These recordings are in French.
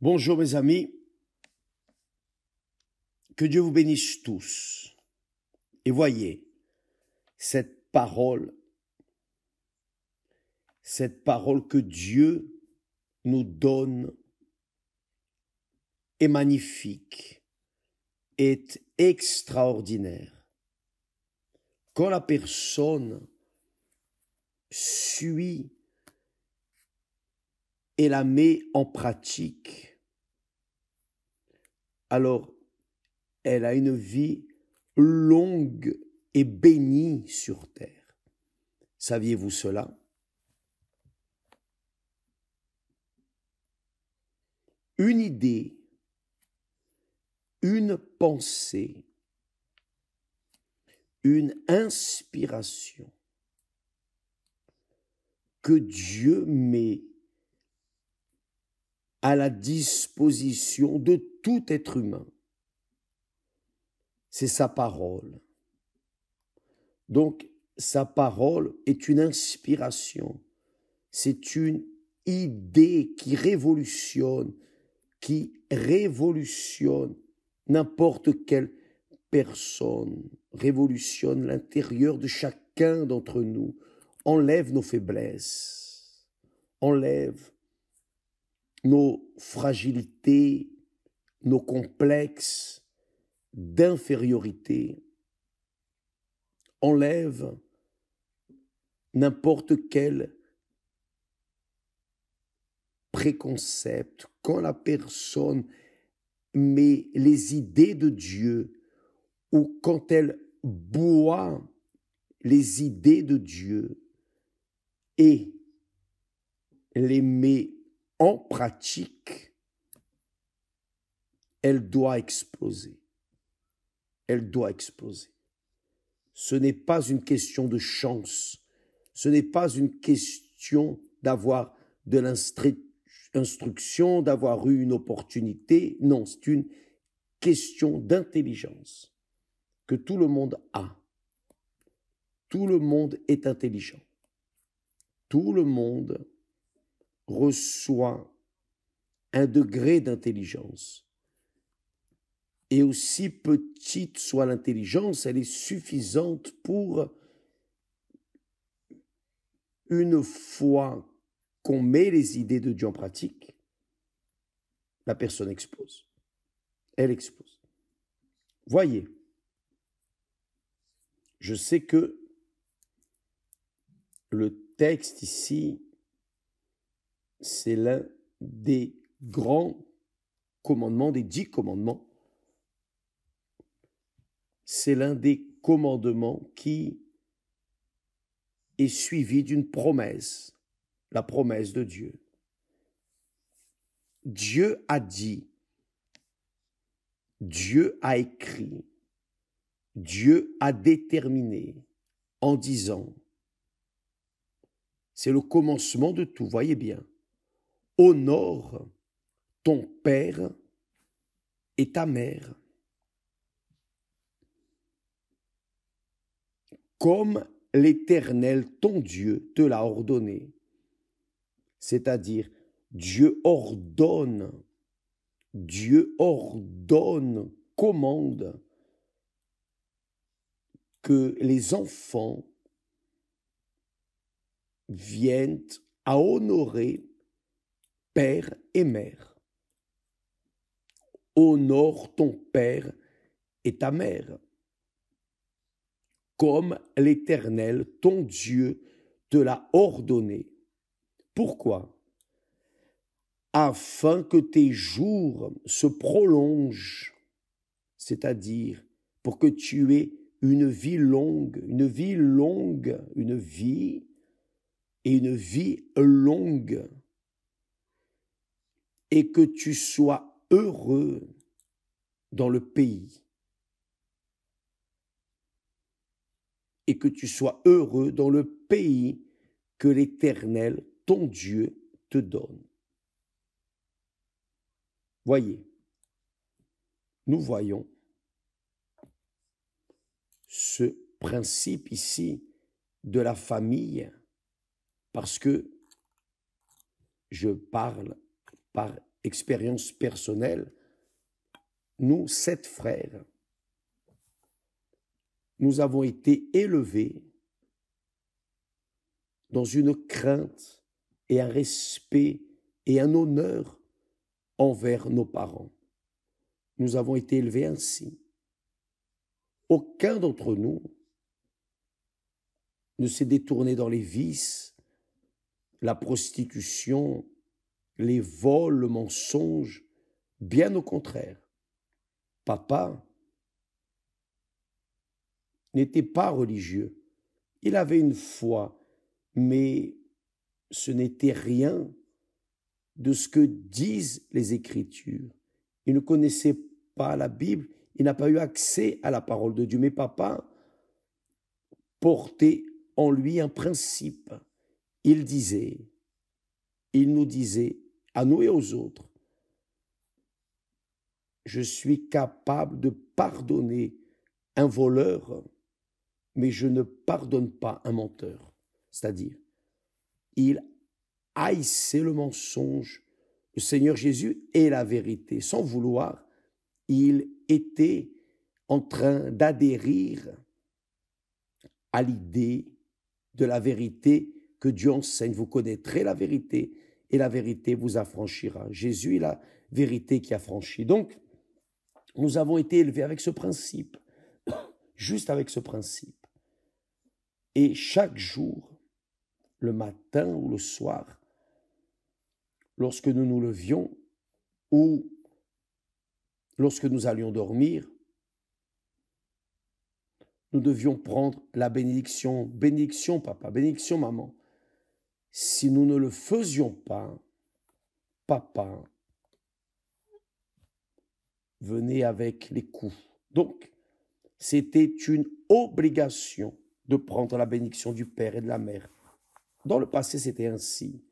Bonjour mes amis, que Dieu vous bénisse tous. Et voyez, cette parole que Dieu nous donne est magnifique, est extraordinaire. Quand la personne suit et la met en pratique, alors elle a une vie longue et bénie sur terre. Saviez-vous cela? Une idée, une pensée, une inspiration que Dieu met à la disposition de tout être humain. C'est sa parole. Donc, sa parole est une inspiration. C'est une idée qui révolutionne n'importe quelle personne, révolutionne l'intérieur de chacun d'entre nous, enlève nos faiblesses, enlève nos fragilités, nos complexes d'infériorité, enlève n'importe quel préconcept. Quand la personne met les idées de Dieu ou quand elle boit les idées de Dieu et les met en pratique, elle doit exploser. Elle doit exploser. Ce n'est pas une question de chance. Ce n'est pas une question d'avoir de l'instruction, d'avoir eu une opportunité. Non, c'est une question d'intelligence que tout le monde a. Tout le monde est intelligent. Tout le monde reçoit un degré d'intelligence. Et aussi petite soit l'intelligence, elle est suffisante pour, une fois qu'on met les idées de Dieu en pratique, la personne explose. Elle explose. Voyez, je sais que le texte ici, c'est l'un des grands commandements, des 10 commandements. C'est l'un des commandements qui est suivi d'une promesse, la promesse de Dieu. Dieu a dit, Dieu a écrit, Dieu a déterminé en disant, c'est le commencement de tout, voyez bien, honore ton père et ta mère, comme l'Éternel, ton Dieu, te l'a ordonné. C'est-à-dire, Dieu ordonne, commande que les enfants viennent à honorer père et mère. Honore ton père et ta mère, comme l'Éternel, ton Dieu, te l'a ordonné. Pourquoi? Afin que tes jours se prolongent, c'est-à-dire pour que tu aies une vie longue, et que tu sois heureux dans le pays. Et que tu sois heureux dans le pays que l'Éternel, ton Dieu, te donne. Voyez, nous voyons ce principe ici de la famille, parce que je parle par expérience personnelle, nous, 7 frères, nous avons été élevés dans une crainte et un respect et un honneur envers nos parents. Nous avons été élevés ainsi. Aucun d'entre nous ne s'est détourné dans les vices, la prostitution, les vols, le mensonge. Bien au contraire. Papa n'était pas religieux. Il avait une foi, mais ce n'était rien de ce que disent les Écritures. Il ne connaissait pas la Bible, il n'a pas eu accès à la parole de Dieu. Mais papa portait en lui un principe. Il nous disait, à nous et aux autres, je suis capable de pardonner un voleur, mais je ne pardonne pas un menteur. C'est-à-dire, il haïssait le mensonge. Le Seigneur Jésus est la vérité. Sans vouloir, il était en train d'adhérer à l'idée de la vérité que Dieu enseigne. Vous connaîtrez la vérité et la vérité vous affranchira. Jésus est la vérité qui affranchit. Donc, nous avons été élevés avec ce principe, juste avec ce principe. Et chaque jour, le matin ou le soir, lorsque nous nous levions ou lorsque nous allions dormir, nous devions prendre la bénédiction. Bénédiction papa, bénédiction maman. Si nous ne le faisions pas, papa venait avec les coups. Donc, c'était une obligation de prendre la bénédiction du Père et de la Mère. Dans le passé, c'était ainsi.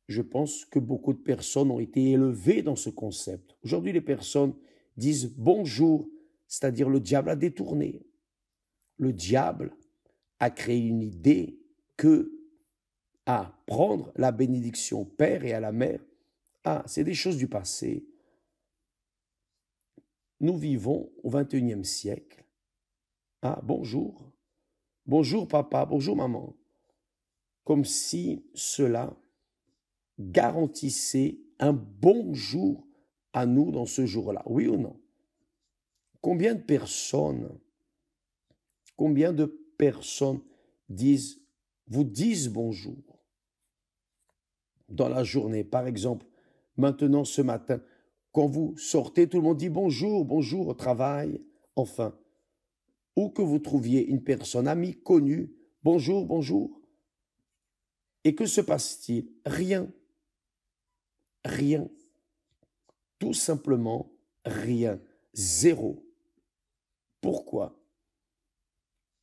Je pense que beaucoup de personnes ont été élevées dans ce concept. Aujourd'hui, les personnes disent bonjour, c'est-à-dire le diable a détourné. Le diable a créé une idée que à prendre la bénédiction au Père et à la Mère, c'est des choses du passé. Nous vivons au XXIe siècle. Bonjour. Bonjour papa, bonjour maman. Comme si cela garantissait un bonjour à nous dans ce jour-là. Oui ou non? Combien de personnes vous disent bonjour dans la journée? Par exemple, maintenant ce matin, quand vous sortez, tout le monde dit bonjour, bonjour au travail, enfin. Ou que vous trouviez une personne amie, connue, bonjour, bonjour. Et que se passe-t-il? Rien. Rien. Tout simplement rien. Zéro. Pourquoi?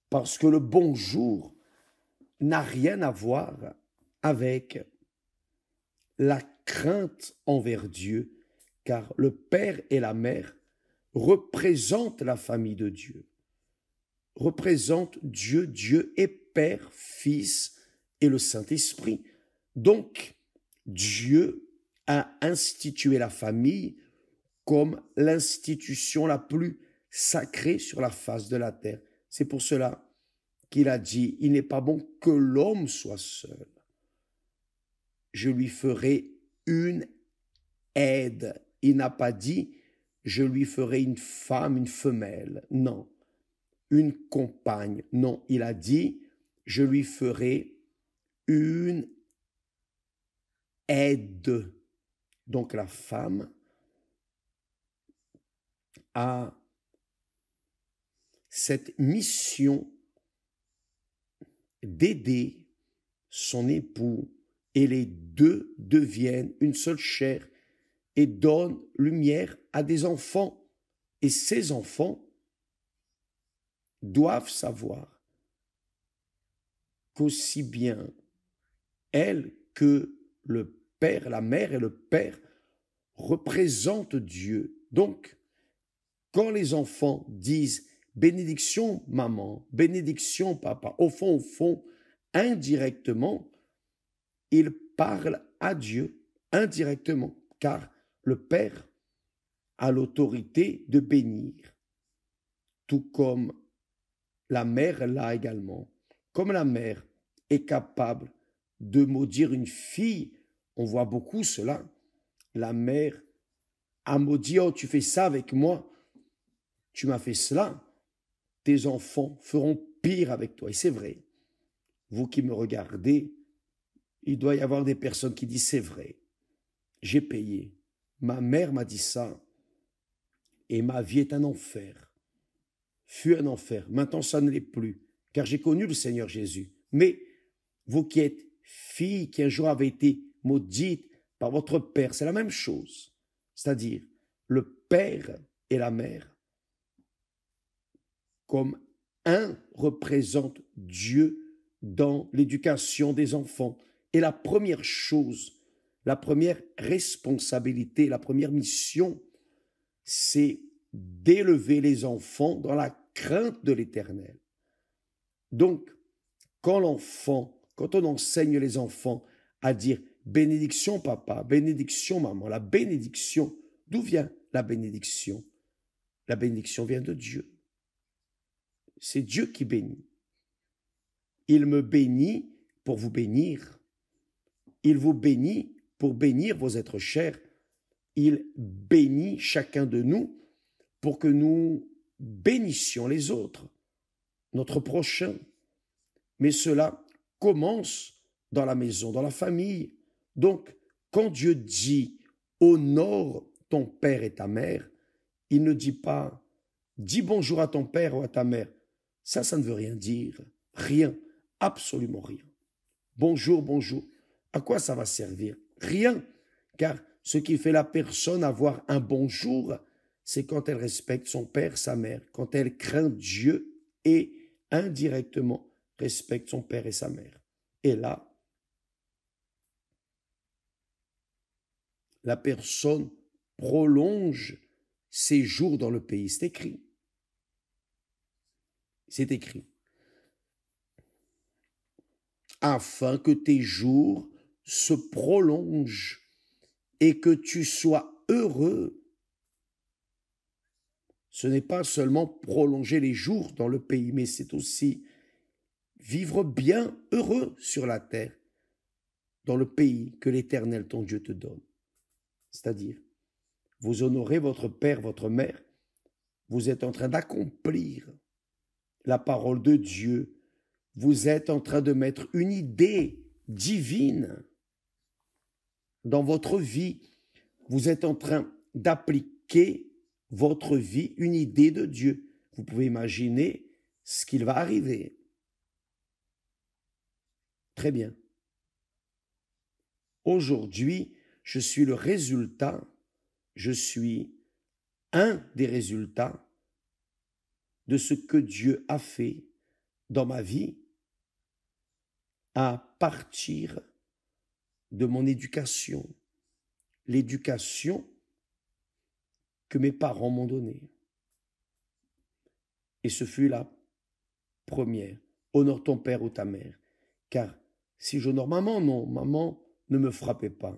Parce que le bonjour n'a rien à voir avec la crainte envers Dieu, car le Père et la Mère représentent la famille de Dieu, représentent Dieu. Dieu est Père, Fils et le Saint-Esprit. Donc, Dieu a institué la famille comme l'institution la plus sacrée sur la face de la terre. C'est pour cela qu'il a dit, il n'est pas bon que l'homme soit seul. Je lui ferai une aide. Il n'a pas dit, je lui ferai une femme, une femelle. Non. Une compagne. Non. Il a dit, je lui ferai une aide. Donc la femme a cette mission d'aider son époux et les deux deviennent une seule chair et donnent lumière à des enfants. Et ces enfants doivent savoir qu'aussi bien elle que le Père, la mère et le Père représentent Dieu. Donc, quand les enfants disent bénédiction maman, bénédiction papa, au fond, indirectement, ils parlent à Dieu indirectement, car le Père a l'autorité de bénir, tout comme la mère l'a également. Comme la mère est capable de maudire une fille, on voit beaucoup cela, la mère a maudit, oh tu fais ça avec moi, tu m'as fait cela, tes enfants feront pire avec toi. Et c'est vrai, vous qui me regardez, il doit y avoir des personnes qui disent c'est vrai, j'ai payé, ma mère m'a dit ça, et ma vie est un enfer, fut un enfer, maintenant ça ne l'est plus, car j'ai connu le Seigneur Jésus. Mais vous qui êtes fille, qui un jour avez été maudite par votre père, c'est la même chose, c'est-à-dire le père et la mère, comme un représente Dieu dans l'éducation des enfants. Et la première chose, la première responsabilité, la première mission, c'est d'élever les enfants dans la crainte de l'Éternel. Donc, quand on enseigne les enfants à dire bénédiction papa, bénédiction maman, la bénédiction, d'où vient la bénédiction? La bénédiction vient de Dieu. C'est Dieu qui bénit. Il me bénit pour vous bénir. Il vous bénit pour bénir vos êtres chers. Il bénit chacun de nous pour que nous bénissions les autres, notre prochain. Mais cela commence dans la maison, dans la famille. Donc, quand Dieu dit « honore ton père et ta mère », il ne dit pas « dis bonjour à ton père ou à ta mère ». Ça ne veut rien dire. Rien, absolument rien. Bonjour, bonjour. À quoi ça va servir? Rien, car ce qui fait la personne avoir un bonjour, c'est quand elle respecte son père, sa mère, quand elle craint Dieu et indirectement respecte son père et sa mère. Et là, la personne prolonge ses jours dans le pays. C'est écrit. C'est écrit. Afin que tes jours se prolongent et que tu sois heureux. Ce n'est pas seulement prolonger les jours dans le pays, mais c'est aussi vivre bien heureux sur la terre, dans le pays que l'Éternel ton Dieu te donne. C'est-à-dire, vous honorez votre père, votre mère, vous êtes en train d'accomplir la parole de Dieu, vous êtes en train de mettre une idée divine dans votre vie, vous êtes en train d'appliquer votre vie, une idée de Dieu. Vous pouvez imaginer ce qu'il va arriver. Très bien. Aujourd'hui, je suis le résultat, je suis un des résultats de ce que Dieu a fait dans ma vie à partir de mon éducation, l'éducation que mes parents m'ont donnée. Et ce fut la première. Honore ton père ou ta mère. Car si j'honore maman, non, maman ne me frappait pas.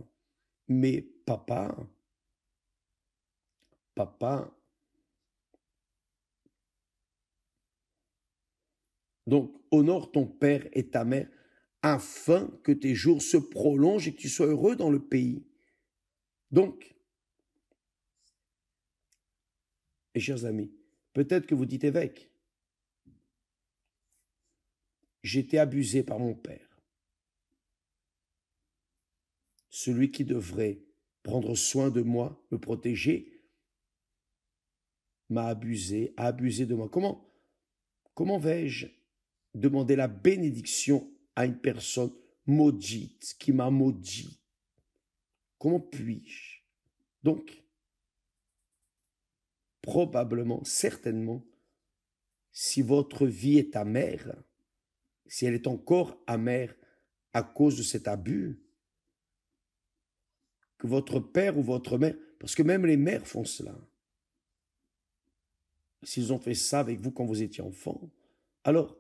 Mais papa, donc honore ton père et ta mère afin que tes jours se prolongent et que tu sois heureux dans le pays. Donc, et chers amis, peut-être que vous dites évêque, j'étais abusé par mon père. Celui qui devrait prendre soin de moi, me protéger, m'a abusé, a abusé de moi. Comment vais-je demander la bénédiction à une personne maudite, qui m'a maudit? Comment puis-je? Donc, probablement, certainement, si votre vie est amère, si elle est encore amère à cause de cet abus, que votre père ou votre mère, parce que même les mères font cela, s'ils ont fait ça avec vous quand vous étiez enfant, alors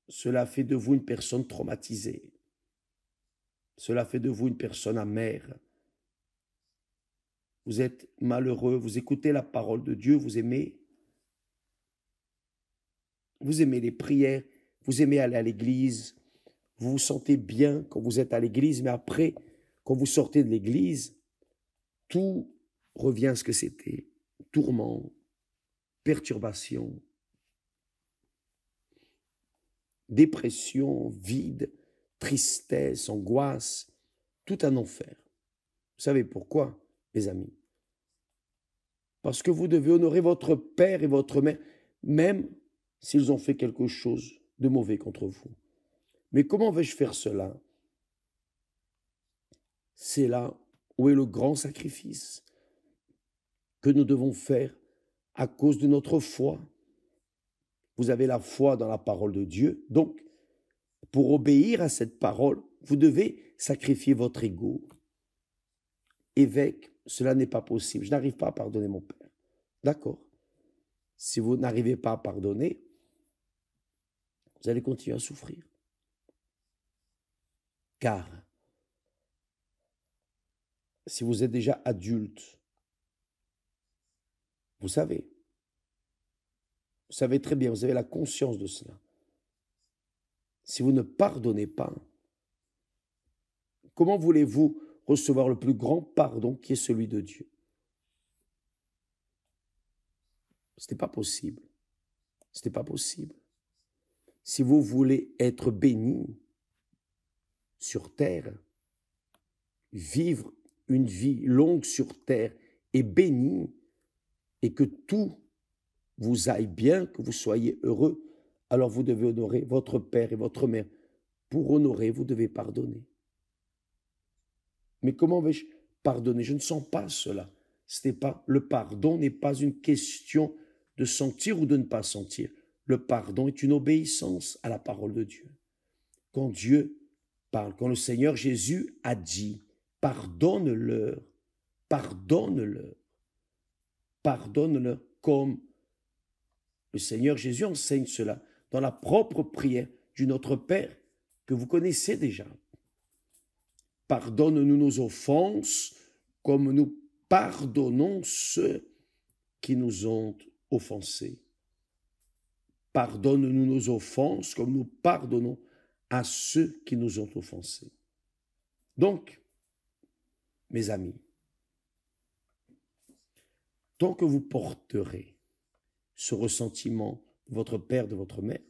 cela fait de vous une personne traumatisée. Cela fait de vous une personne amère. vous êtes malheureux, vous écoutez la parole de Dieu, vous aimez les prières, vous aimez aller à l'église, vous vous sentez bien quand vous êtes à l'église, mais après, quand vous sortez de l'église, tout revient à ce que c'était. Tourment, perturbation, dépression, vide, tristesse, angoisse, tout un enfer. Vous savez pourquoi, mes amis? Parce que vous devez honorer votre père et votre mère, même s'ils ont fait quelque chose de mauvais contre vous. Mais comment vais-je faire cela? C'est là où est le grand sacrifice que nous devons faire à cause de notre foi. Vous avez la foi dans la parole de Dieu, donc pour obéir à cette parole, vous devez sacrifier votre ego. Évêque, cela n'est pas possible, je n'arrive pas à pardonner mon père. D'accord. Si vous n'arrivez pas à pardonner, vous allez continuer à souffrir. Car si vous êtes déjà adulte, vous savez très bien, vous avez la conscience de cela. Si vous ne pardonnez pas, comment voulez-vous recevoir le plus grand pardon qui est celui de Dieu? Ce n'est pas possible. Ce n'est pas possible. Si vous voulez être béni sur terre, vivre une vie longue sur terre et béni, et que tout vous aille bien, que vous soyez heureux, alors vous devez honorer votre père et votre mère. Pour honorer, vous devez pardonner. Mais comment vais-je pardonner? Je ne sens pas cela. Le pardon n'est pas une question de sentir ou de ne pas sentir. Le pardon est une obéissance à la parole de Dieu. Quand Dieu parle, quand le Seigneur Jésus a dit « pardonne-leur, pardonne-leur », pardonne-leur comme le Seigneur Jésus enseigne cela dans la propre prière du Notre Père que vous connaissez déjà. Pardonne-nous nos offenses comme nous pardonnons ceux qui nous ont offensés. Pardonne-nous nos offenses comme nous pardonnons à ceux qui nous ont offensés. Donc, mes amis, tant que vous porterez ce ressentiment de votre père, de votre mère,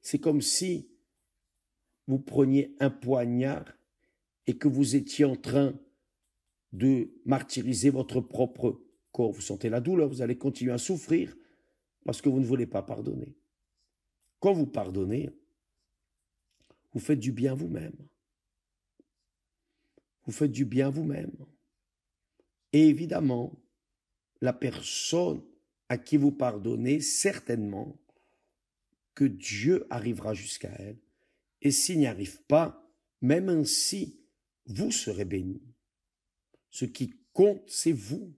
c'est comme si vous preniez un poignard et que vous étiez en train de martyriser votre propre corps. Vous sentez la douleur, vous allez continuer à souffrir parce que vous ne voulez pas pardonner. Quand vous pardonnez, vous faites du bien à vous-même. Vous faites du bien à vous-même. Et évidemment, la personne à qui vous pardonnez, certainement que Dieu arrivera jusqu'à elle. Et s'il n'y arrive pas, même ainsi, vous serez bénis. Ce qui compte, c'est vous.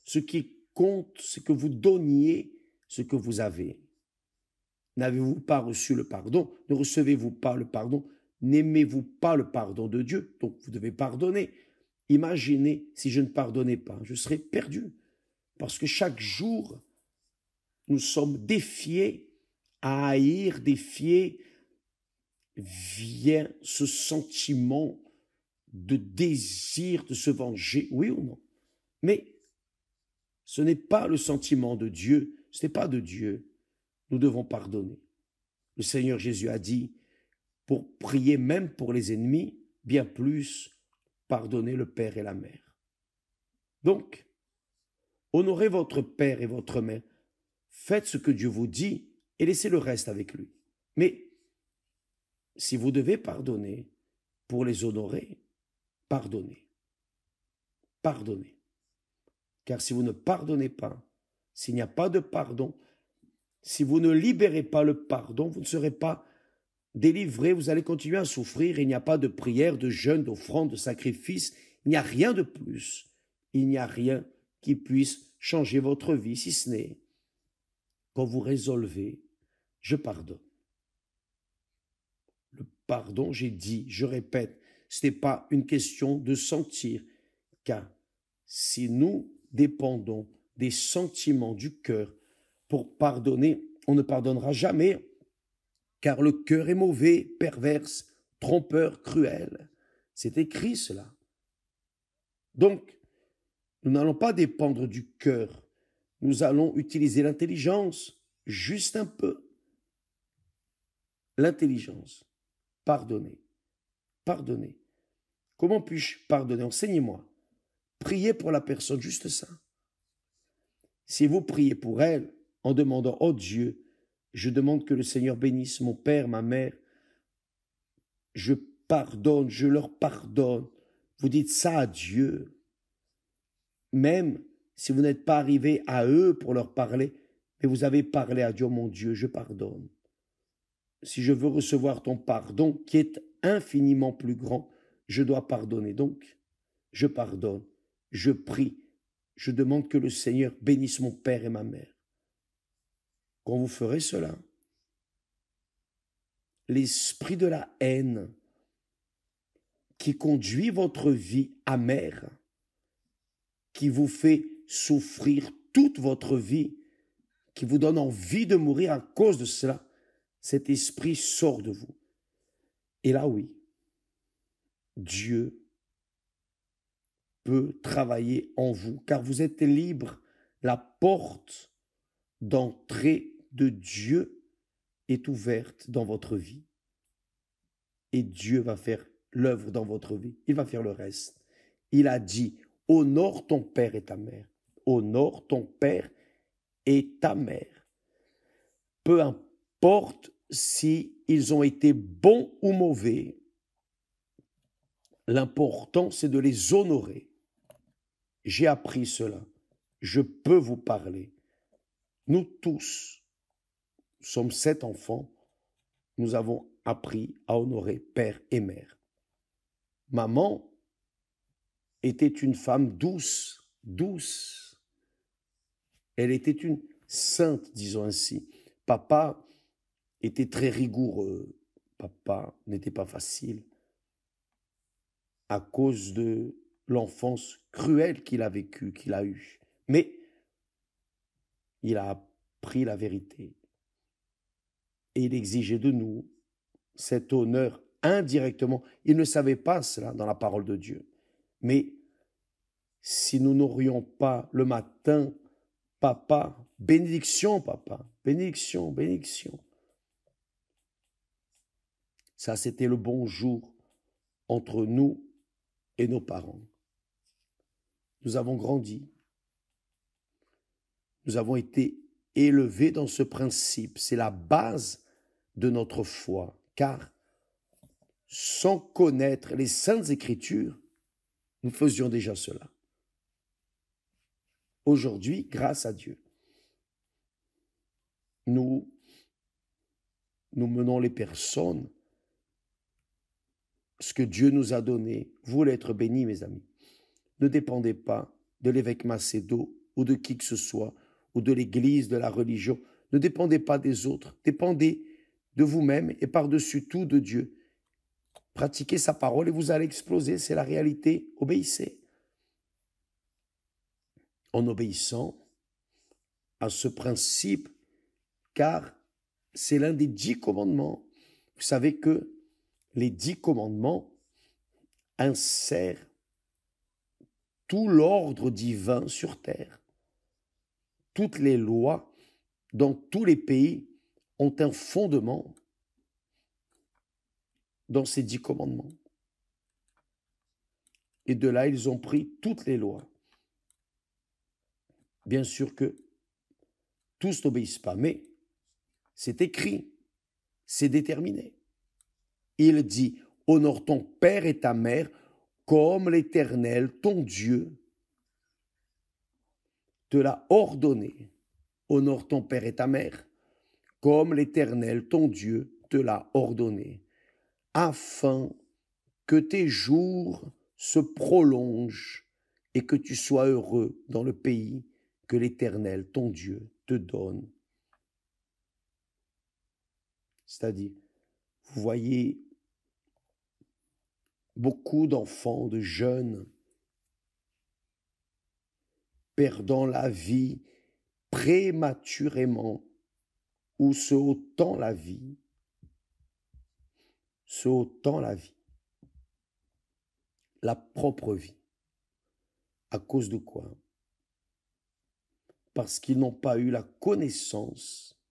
Ce qui compte, c'est que vous donniez ce que vous avez. N'avez-vous pas reçu le pardon? Ne recevez-vous pas le pardon? N'aimez-vous pas le pardon de Dieu? Donc vous devez pardonner. Imaginez si je ne pardonnais pas, je serais perdu. Parce que chaque jour, nous sommes défiés à haïr, défiés, vient ce sentiment de désir de se venger, oui ou non? Mais ce n'est pas le sentiment de Dieu, ce n'est pas de Dieu. Nous devons pardonner. Le Seigneur Jésus a dit, pour prier même pour les ennemis, bien plus, pardonner le père et la mère. Donc, honorez votre père et votre mère. Faites ce que Dieu vous dit et laissez le reste avec lui. Mais si vous devez pardonner pour les honorer, pardonnez. Pardonnez. Car si vous ne pardonnez pas, s'il n'y a pas de pardon, si vous ne libérez pas le pardon, vous ne serez pas délivré, vous allez continuer à souffrir. Il n'y a pas de prière, de jeûne, d'offrande, de sacrifice. Il n'y a rien de plus. Il n'y a rien qui puisse changer votre vie, si ce n'est quand vous résolvez, je pardonne. Le pardon, j'ai dit, je répète, ce n'est pas une question de sentir. cas, si nous dépendons des sentiments du cœur pour pardonner, on ne pardonnera jamais, car le cœur est mauvais, perverse, trompeur, cruel. C'est écrit cela. Donc, nous n'allons pas dépendre du cœur. Nous allons utiliser l'intelligence, juste un peu. L'intelligence. Pardonner. Pardonner. Comment puis-je pardonner? Enseignez-moi. Priez pour la personne, juste ça. Si vous priez pour elle, en demandant, oh Dieu, je demande que le Seigneur bénisse mon père, ma mère, je pardonne, je leur pardonne. Vous dites ça à Dieu. Même si vous n'êtes pas arrivé à eux pour leur parler, mais vous avez parlé à Dieu, mon Dieu, je pardonne. Si je veux recevoir ton pardon, qui est infiniment plus grand, je dois pardonner. Donc, je pardonne, je prie, je demande que le Seigneur bénisse mon père et ma mère. Quand vous ferez cela, l'esprit de la haine qui conduit votre vie amère, qui vous fait souffrir toute votre vie, qui vous donne envie de mourir à cause de cela, cet esprit sort de vous. Et là, oui, Dieu peut travailler en vous, car vous êtes libre. La porte d'entrée de Dieu est ouverte dans votre vie. Et Dieu va faire l'œuvre dans votre vie. Il va faire le reste. Il a dit, honore ton père et ta mère. Honore ton père et ta mère. Peu importe si ils ont été bons ou mauvais, l'important c'est de les honorer. J'ai appris cela. Je peux vous parler. Nous tous sommes 7 enfants. Nous avons appris à honorer père et mère. Maman était une femme douce, douce. Elle était une sainte, disons ainsi. Papa était très rigoureux. Papa n'était pas facile à cause de l'enfance cruelle qu'il a vécue, qu'il a eue. Mais il a appris la vérité. Et il exigeait de nous cet honneur indirectement. Il ne savait pas cela dans la parole de Dieu. Mais si nous n'aurions pas le matin, papa, bénédiction, papa, bénédiction, bénédiction. Ça, c'était le bonjour entre nous et nos parents. Nous avons grandi. Nous avons été élevés dans ce principe. C'est la base de notre foi. Car sans connaître les Saintes Écritures, nous faisions déjà cela. Aujourd'hui, grâce à Dieu, nous menons les personnes, ce que Dieu nous a donné. Vous voulez être bénis, mes amis. Ne dépendez pas de l'évêque Macedo ou de qui que ce soit, ou de l'Église, de la religion. Ne dépendez pas des autres. Dépendez de vous-même et par-dessus tout de Dieu. Pratiquez sa parole et vous allez exploser. C'est la réalité. Obéissez. En obéissant à ce principe, car c'est l'un des 10 commandements. Vous savez que les 10 commandements insèrent tout l'ordre divin sur terre. Toutes les lois dans tous les pays ont un fondement dans ces 10 commandements. Et de là, ils ont pris toutes les lois. Bien sûr que tous n'obéissent pas, mais c'est écrit, c'est déterminé. Il dit, honore ton père et ta mère comme l'Éternel, ton Dieu, te l'a ordonné. Honore ton père et ta mère comme l'Éternel, ton Dieu, te l'a ordonné, afin que tes jours se prolongent et que tu sois heureux dans le pays que l'Éternel, ton Dieu, te donne. C'est-à-dire, vous voyez beaucoup d'enfants, de jeunes perdant la vie prématurément ou se ôtant la vie, la propre vie. À cause de quoi? Parce qu'ils n'ont pas eu la connaissance,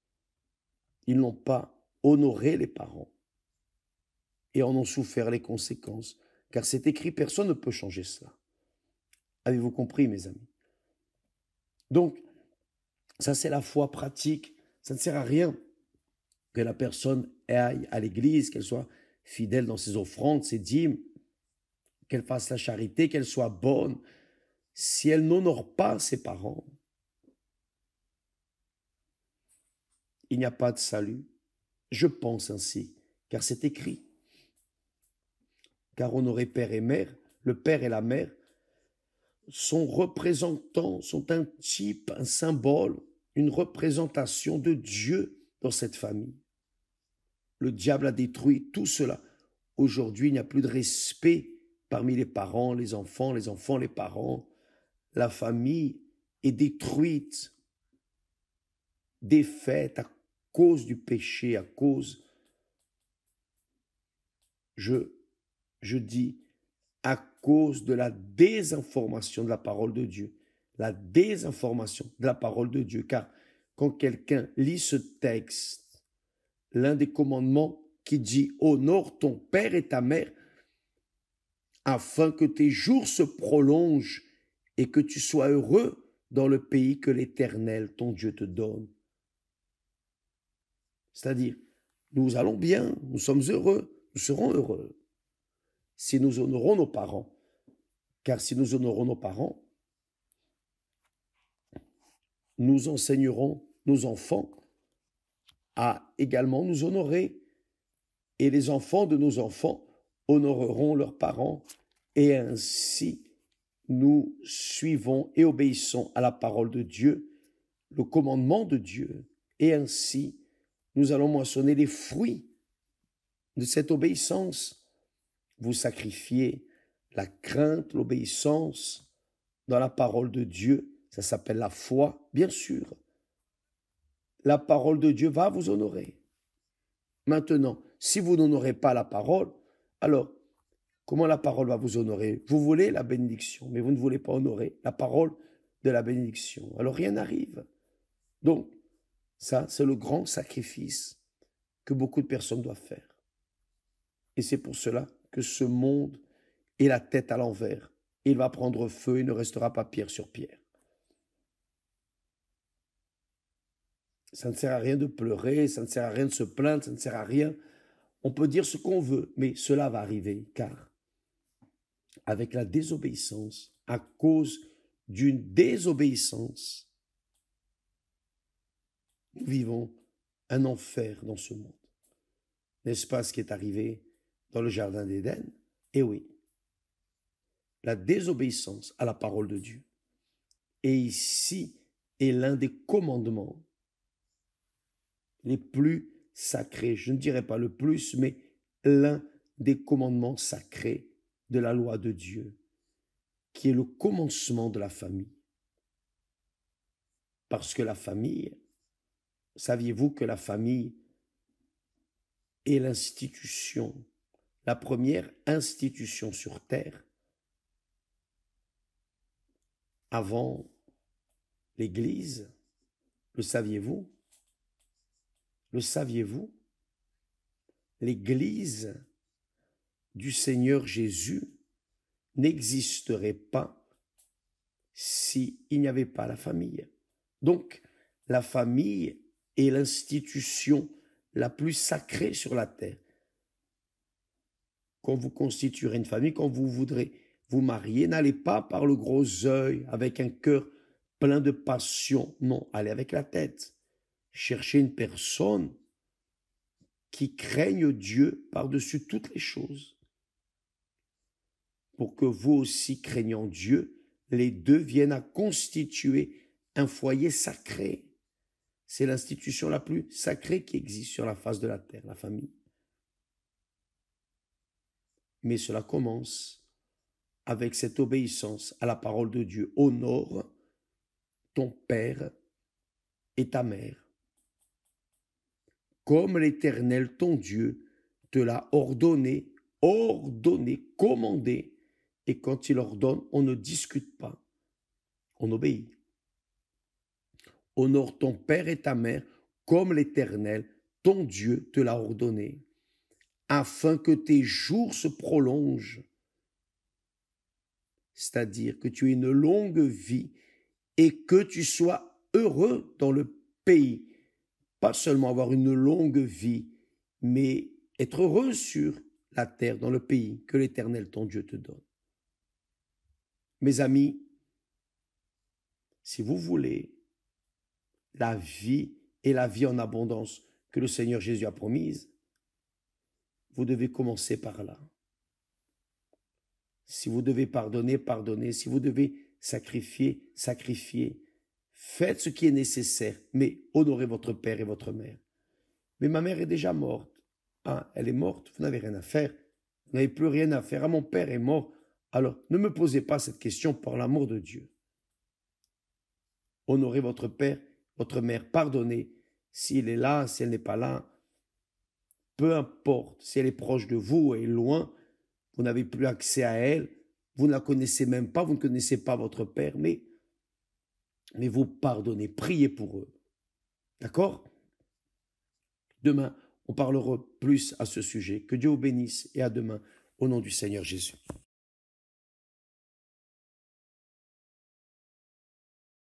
ils n'ont pas honoré les parents et en ont souffert les conséquences. Car c'est écrit, personne ne peut changer cela. Avez-vous compris, mes amis? Donc, ça c'est la foi pratique. Ça ne sert à rien que la personne aille à l'église, qu'elle soit fidèle dans ses offrandes, ses dîmes, qu'elle fasse la charité, qu'elle soit bonne. Si elle n'honore pas ses parents, il n'y a pas de salut. Je pense ainsi, car c'est écrit. Car honorer père et mère, le père et la mère sont représentants, sont un type, un symbole, une représentation de Dieu dans cette famille. Le diable a détruit tout cela. Aujourd'hui, il n'y a plus de respect parmi les parents, les enfants, les parents. La famille est détruite, défaite à cause du péché, à cause, je dis, à cause de la désinformation de la parole de Dieu. La désinformation de la parole de Dieu. Car quand quelqu'un lit ce texte, l'un des commandements qui dit « Honore ton père et ta mère afin que tes jours se prolongent et que tu sois heureux dans le pays que l'Éternel, ton Dieu, te donne. » C'est-à-dire, nous allons bien, nous sommes heureux, nous serons heureux si nous honorons nos parents. Car si nous honorons nos parents, nous enseignerons nos enfants à également nous honorer. Et les enfants de nos enfants honoreront leurs parents. Et ainsi, nous suivons et obéissons à la parole de Dieu, le commandement de Dieu. Et ainsi, nous allons moissonner les fruits de cette obéissance. Vous sacrifiez la crainte, l'obéissance dans la parole de Dieu. Ça s'appelle la foi, bien sûr. La parole de Dieu va vous honorer. Maintenant, si vous n'honorez pas la parole, alors comment la parole va vous honorer? Vous voulez la bénédiction, mais vous ne voulez pas honorer la parole de la bénédiction. Alors rien n'arrive. Donc, ça, c'est le grand sacrifice que beaucoup de personnes doivent faire. Et c'est pour cela que ce monde est la tête à l'envers. Il va prendre feu et ne restera pas pierre sur pierre. Ça ne sert à rien de pleurer, ça ne sert à rien de se plaindre, ça ne sert à rien. On peut dire ce qu'on veut, mais cela va arriver, car avec la désobéissance, à cause d'une désobéissance, nous vivons un enfer dans ce monde. N'est-ce pas ce qui est arrivé dans le jardin d'Éden? Eh oui, la désobéissance à la parole de Dieu. Et ici est l'un des commandements les plus sacrés, je ne dirais pas le plus, mais l'un des commandements sacrés de la loi de Dieu, qui est le commencement de la famille. Parce que la famille, saviez-vous que la famille est l'institution, la première institution sur terre avant l'Église? Le saviez-vous? Le saviez-vous? L'Église du Seigneur Jésus n'existerait pas s'il n'y avait pas la famille. Donc, la famille est l'institution la plus sacrée sur la terre. Quand vous constituerez une famille, quand vous voudrez vous marier, n'allez pas par le gros œil avec un cœur plein de passion. Non, allez avec la tête. Cherchez une personne qui craigne Dieu par-dessus toutes les choses, pour que vous aussi, craignant Dieu, les deux viennent à constituer un foyer sacré. C'est l'institution la plus sacrée qui existe sur la face de la terre, la famille. Mais cela commence avec cette obéissance à la parole de Dieu. Honore ton père et ta mère, comme l'Éternel ton Dieu te l'a ordonné, commandé. Et quand il ordonne, on ne discute pas, on obéit. Honore ton père et ta mère comme l'Éternel, ton Dieu, te l'a ordonné, afin que tes jours se prolongent, c'est-à-dire que tu aies une longue vie et que tu sois heureux dans le pays. Pas seulement avoir une longue vie, mais être heureux sur la terre, dans le pays que l'Éternel, ton Dieu, te donne. Mes amis, si vous voulez la vie et la vie en abondance que le Seigneur Jésus a promise, vous devez commencer par là. Si vous devez pardonner, pardonnez. Si vous devez sacrifier, sacrifiez. Faites ce qui est nécessaire, mais honorez votre père et votre mère. Mais ma mère est déjà morte. Ah, elle est morte, vous n'avez rien à faire. Vous n'avez plus rien à faire. Ah, mon père est mort. Alors, ne me posez pas cette question par l'amour de Dieu. Honorez votre père, votre mère, pardonnez. S'il est là, si elle n'est pas là, peu importe, si elle est proche de vous et loin, vous n'avez plus accès à elle, vous ne la connaissez même pas, vous ne connaissez pas votre père, mais vous pardonnez, priez pour eux. D'accord? Demain, on parlera plus à ce sujet. Que Dieu vous bénisse et à demain, au nom du Seigneur Jésus.